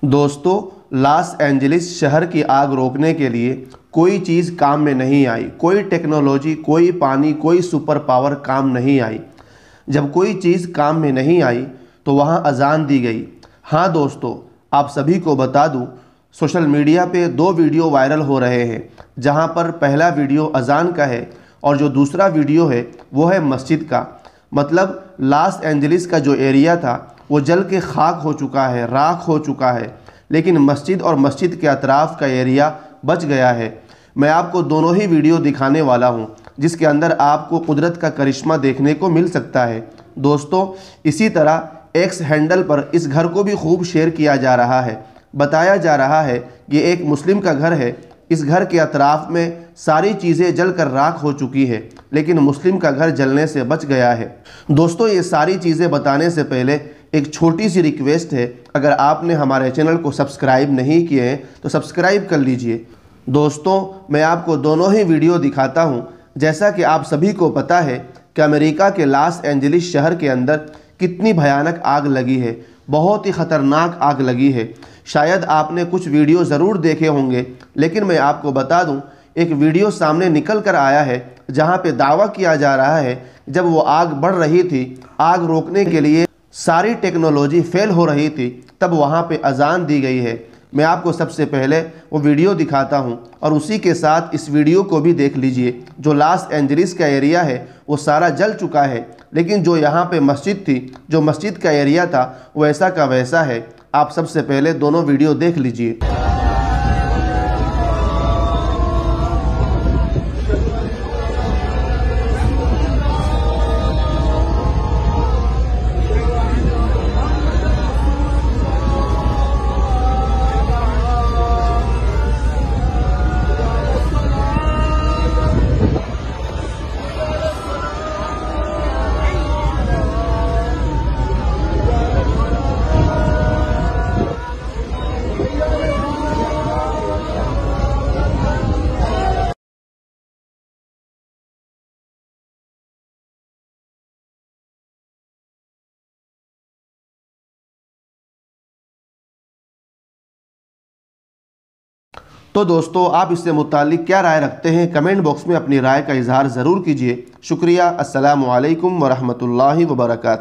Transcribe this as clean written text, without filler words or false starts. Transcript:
दोस्तों, Los Angeles शहर की आग रोकने के लिए कोई चीज़ काम में नहीं आई, कोई टेक्नोलॉजी, कोई पानी, कोई सुपर पावर काम नहीं आई। जब कोई चीज़ काम में नहीं आई तो वहाँ अजान दी गई। हाँ दोस्तों, आप सभी को बता दूँ, सोशल मीडिया पे 2 वीडियो वायरल हो रहे हैं, जहाँ पर पहला वीडियो अजान का है और जो दूसरा वीडियो है वो है मस्जिद का। मतलब लॉस एंजलिस का जो एरिया था वो जल के खाक हो चुका है, राख हो चुका है, लेकिन मस्जिद और मस्जिद के अतराफ़ का एरिया बच गया है। मैं आपको दोनों ही वीडियो दिखाने वाला हूं, जिसके अंदर आपको कुदरत का करिश्मा देखने को मिल सकता है। दोस्तों, इसी तरह एक्स हैंडल पर इस घर को भी खूब शेयर किया जा रहा है। बताया जा रहा है ये एक मुस्लिम का घर है। इस घर के अतराफ़ में सारी चीज़ें जल कर राख हो चुकी है, लेकिन मुस्लिम का घर जलने से बच गया है। दोस्तों, ये सारी चीज़ें बताने से पहले एक छोटी सी रिक्वेस्ट है, अगर आपने हमारे चैनल को सब्सक्राइब नहीं किए हैं तो सब्सक्राइब कर लीजिए। दोस्तों, मैं आपको दोनों ही वीडियो दिखाता हूं। जैसा कि आप सभी को पता है कि अमेरिका के लॉस एंजलिस शहर के अंदर कितनी भयानक आग लगी है, बहुत ही ख़तरनाक आग लगी है। शायद आपने कुछ वीडियो ज़रूर देखे होंगे, लेकिन मैं आपको बता दूं, एक वीडियो सामने निकल कर आया है जहां पे दावा किया जा रहा है जब वो आग बढ़ रही थी, आग रोकने के लिए सारी टेक्नोलॉजी फेल हो रही थी, तब वहाँ पे अजान दी गई है। मैं आपको सबसे पहले वो वीडियो दिखाता हूँ और उसी के साथ इस वीडियो को भी देख लीजिए। जो लॉस एंजलिस का एरिया है वो सारा जल चुका है, लेकिन जो यहाँ पे मस्जिद थी, जो मस्जिद का एरिया था, वो वैसा का वैसा है। आप सबसे पहले दोनों वीडियो देख लीजिए। तो दोस्तों, आप इससे मुताल्लिक क्या राय रखते हैं? कमेंट बॉक्स में अपनी राय का इजहार ज़रूर कीजिए। शुक्रिया। अस्सलामु अलैकुम वरहमतुल्लाहि वबरकातुहू।